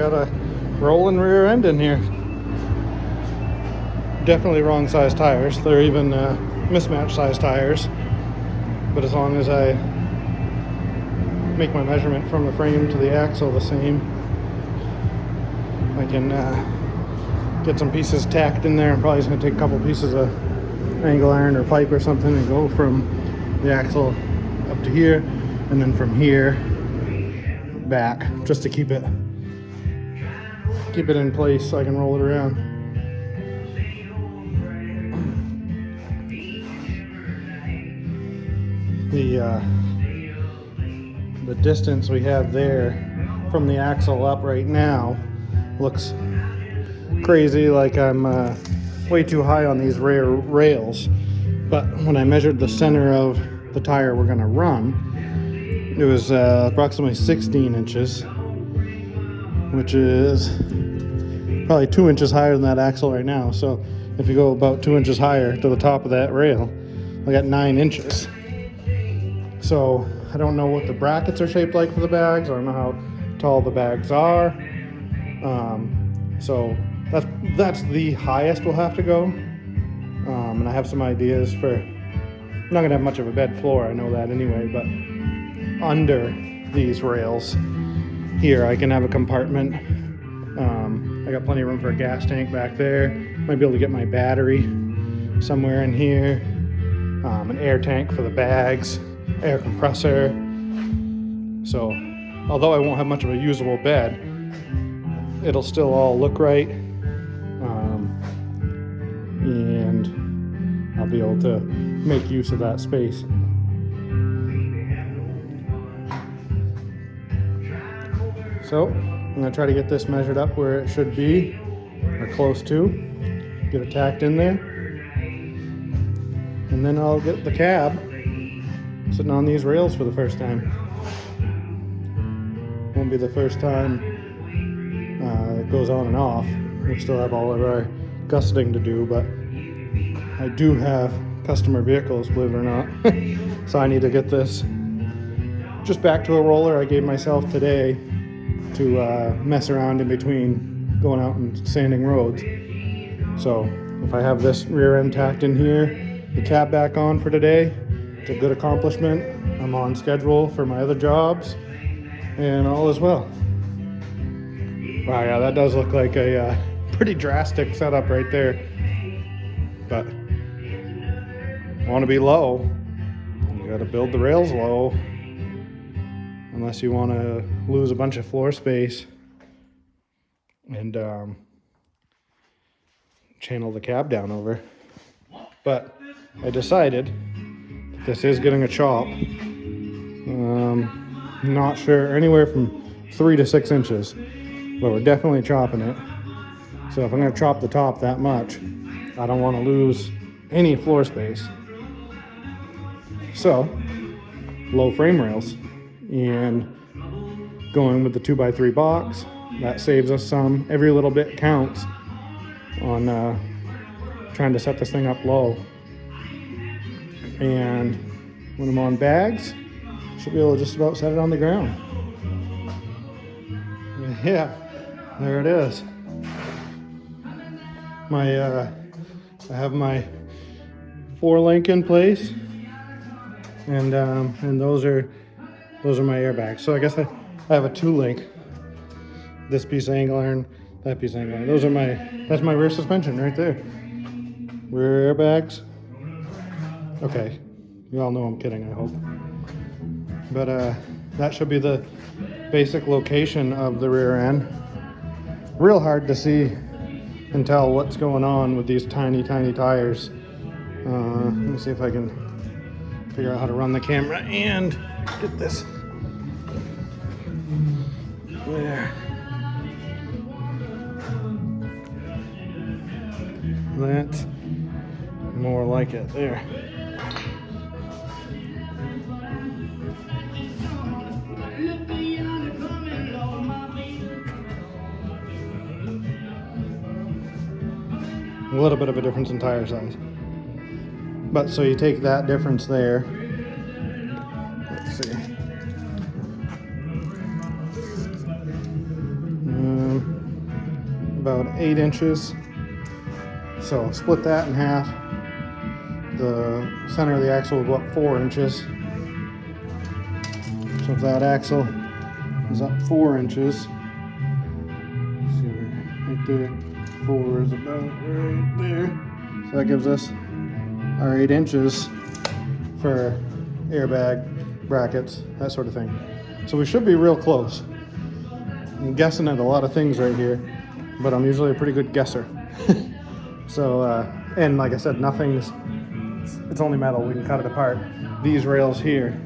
got a rolling rear end in here. Definitely wrong size tires. They're even mismatched size tires. But as long as I make my measurement from the frame to the axle the same, I can get some pieces tacked in there. I'm probably just going to take a couple pieces of angle iron or pipe or something and go from the axle up to here, and then from here back, just to keep it in place so I can roll it around. The distance we have there from the axle up right now looks crazy, like I'm way too high on these rear rails. But when I measured the center of the tire we're gonna run, it was approximately 16 inches, which is probably 2 inches higher than that axle right now. So if you go about 2 inches higher to the top of that rail, I got 9 inches. So I don't know what the brackets are shaped like for the bags. I don't know how tall the bags are. So that's the highest we'll have to go. And I have some ideas for, I'm not gonna have much of a bed floor, I know that anyway, but under these rails here I can have a compartment. I got plenty of room for a gas tank back there. Might be able to get my battery somewhere in here. An air tank for the bags, air compressor. So although I won't have much of a usable bed, it'll still all look right. And I'll be able to make use of that space. So I'm gonna try to get this measured up where it should be, or close to, get it tacked in there. And then I'll get the cab sitting on these rails for the first time. Won't be the first time it goes on and off. We still have all of our gusseting to do, but I do have customer vehicles, believe it or not. So I need to get this just back to a roller I gave myself today to mess around in between going out and sanding roads. So if I have this rear end tacked in here, the cab back on for today, it's a good accomplishment. I'm on schedule for my other jobs, and all is well. Wow, yeah, that does look like a pretty drastic setup right there. But I want to be low. You got to build the rails low, unless you want to lose a bunch of floor space and channel the cab down over. But I decided this is getting a chop. Not sure, anywhere from 3 to 6 inches, but we're definitely chopping it. So if I'm going to chop the top that much, I don't want to lose any floor space. So low frame rails and going with the 2x3 box, that saves us some. Every little bit counts on trying to set this thing up low. And when I'm on bags, should be able to just about set it on the ground. Yeah, there it is. I have my 4-link in place, and those are my airbags. So I guess I have a 2-link. This piece of angle iron, that piece of angle iron. That's my rear suspension right there. Rear airbags. Okay, you all know I'm kidding, I hope. But that should be the basic location of the rear end. Real hard to see and tell what's going on with these tiny tires. Let me see if I can figure out how to run the camera and get this there. That's more like it there. A little bit of a difference in tire size. But so you take that difference there. Let's see. about 8 inches. So split that in half. The center of the axle will go up 4 inches. So if that axle is up 4 inches, see right there, 4 is about right there. So that gives us our 8 inches for airbag, brackets, that sort of thing. So we should be real close. I'm guessing at a lot of things right here, but I'm usually a pretty good guesser. So, and like I said, it's only metal, we can cut it apart. These rails here,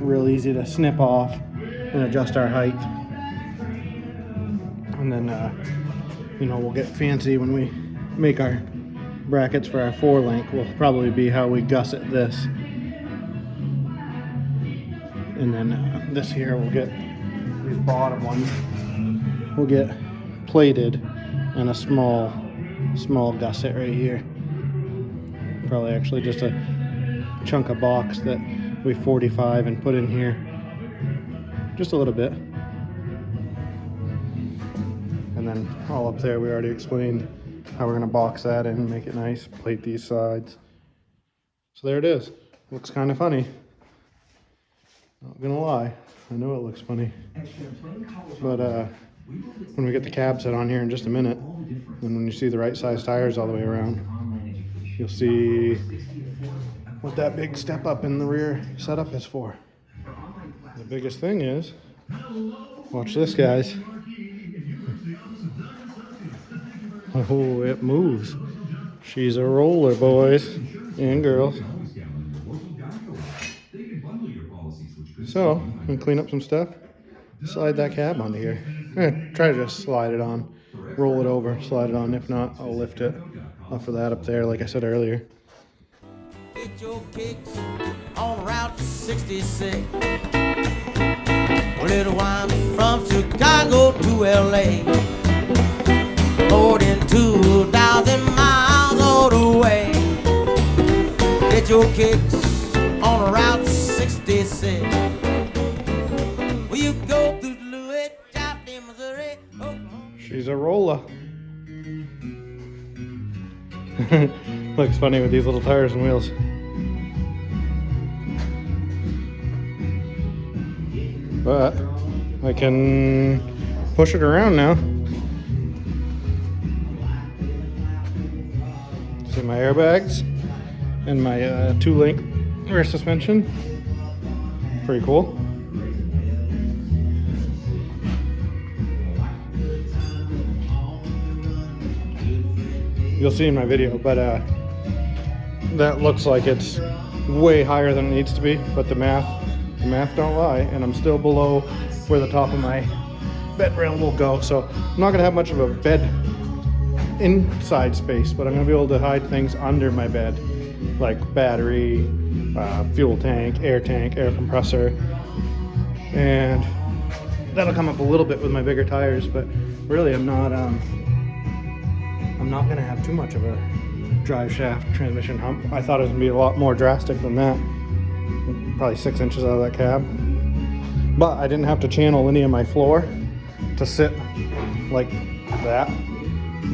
real easy to snip off and adjust our height. And then, you know, we'll get fancy when we make our brackets for our 4-link. Will probably be how we gusset this. And then this here, we'll get these bottom ones. We'll get plated and a small gusset right here. Probably actually just a chunk of box that we 45 and put in here. Just a little bit. And then all up there, we already explained how we're gonna box that in and make it nice, plate these sides. So there it is. Looks kind of funny. Not gonna lie, I know it looks funny. But when we get the cab set on here in just a minute, and when you see the right size tires all the way around, you'll see what that big step up in the rear setup is for. The biggest thing is, watch this, guys. Oh, it moves. She's a roller, boys and girls. So, I'm gonna clean up some stuff, slide that cab onto here. I'm gonna try to just slide it on, roll it over, slide it on. If not, I'll lift it off of that up there, like I said earlier. Get your kicks on Route 66. Little one from Chicago to LA. More than 2,000 miles all the way. Get your kicks on Route 66. Will you go through Louis, Joplin, Missouri? She's a roller. Looks funny with these little tires and wheels. But I can push it around now. See my airbags and my 2-link rear suspension. Pretty cool. You'll see in my video, but that looks like it's way higher than it needs to be, but the math don't lie, and I'm still below where the top of my bed rail will go. So I'm not gonna have much of a bed inside space, but I'm gonna be able to hide things under my bed, like battery, fuel tank, air compressor, and that'll come up a little bit with my bigger tires. But really, I'm not gonna have too much of a drive shaft transmission hump. I thought it was gonna be a lot more drastic than that. Probably 6 inches out of that cab. But I didn't have to channel any of my floor to sit like that,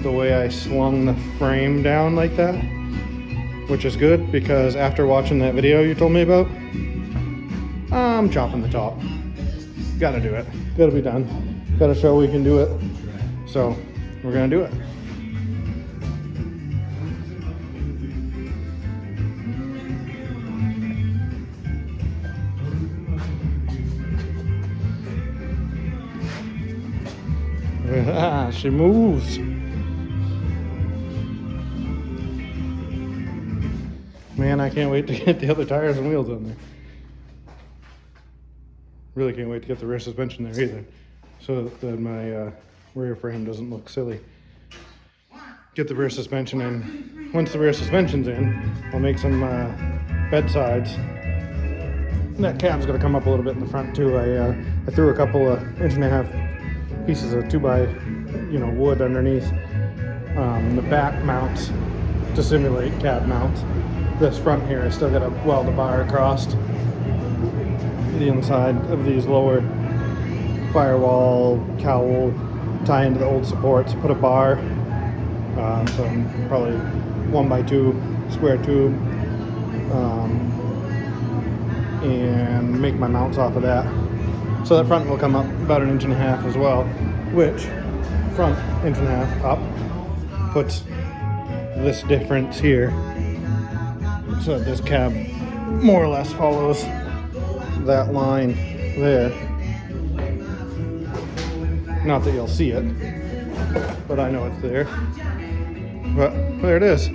the way I slung the frame down like that, which is good because after watching that video you told me about, I'm chopping the top. Gotta do it. Gotta be done. Gotta show we can do it. So we're gonna do it. She moves. Man, I can't wait to get the other tires and wheels on there. Really can't wait to get the rear suspension there either, so that my rear frame doesn't look silly. Get the rear suspension in. Once the rear suspension's in, I'll make some bed sides. And that cab's gonna come up a little bit in the front too. I threw a couple of 1.5 pieces of 2x, wood underneath the back mounts to simulate cab mounts. This front here, I still got to weld a bar across the inside of these lower firewall, cowl, tie into the old supports, put a bar, so probably 1x2 square tube, and make my mounts off of that. So that front will come up about 1.5 inches as well, which front 1.5 inches up puts this difference here, so that this cab more or less follows that line there. Not that you'll see it, but I know it's there. But there it is.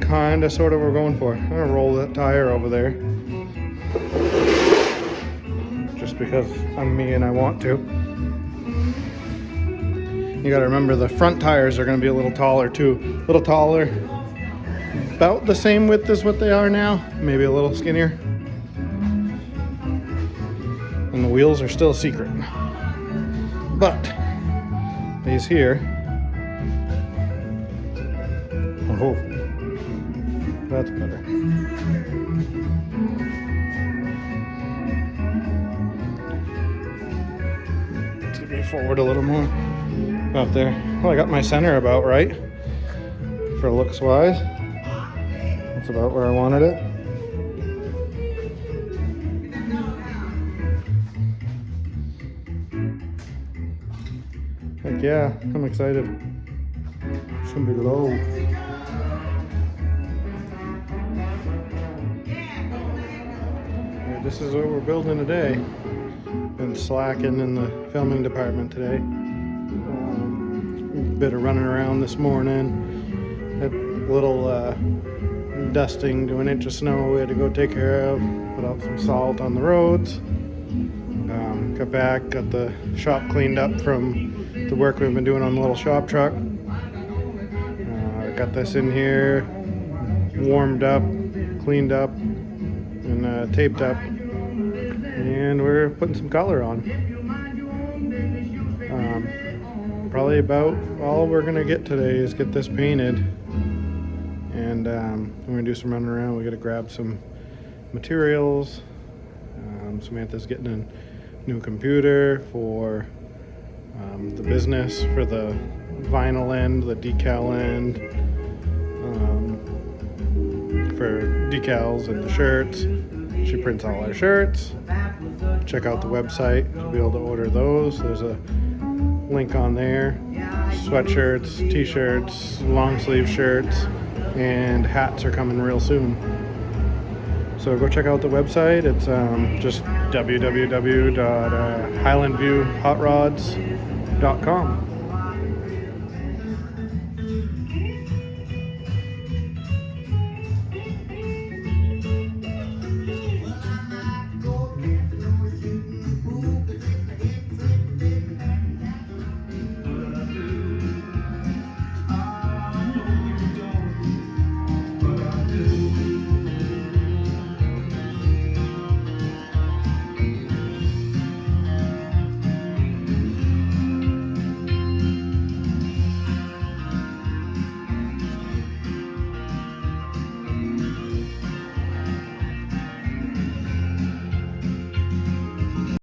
Kinda sort of what we're going for. I'm gonna roll that tire over there, just because I'm me and I want to. You gotta remember the front tires are gonna be a little taller too. A little taller, about the same width as what they are now, maybe a little skinnier. And the wheels are still a secret. But these here, oh, that's better. Take me forward a little more out there. Well, I got my center about right for looks wise. That's about where I wanted it. Heck yeah, I'm excited. It's gonna be low. Yeah, this is what we're building today. Been slacking in the filming department today. Bit of running around this morning. Had a little dusting to 1 inch of snow we had to go take care of. Put out some salt on the roads. Got back, got the shop cleaned up from the work we've been doing on the little shop truck. Got this in here, warmed up, cleaned up, and taped up. And we're putting some color on. Probably about all we're gonna get today is get this painted, and we're gonna do some running around. We gotta grab some materials. Samantha's getting a new computer for the business, for the vinyl end, the decal end, for decals and the shirts. She prints all our shirts. Check out the website to be able to order those. There's a link on there. Sweatshirts, t-shirts, long sleeve shirts, and hats are coming real soon. So go check out the website. It's just www.highlandviewhotrods.com.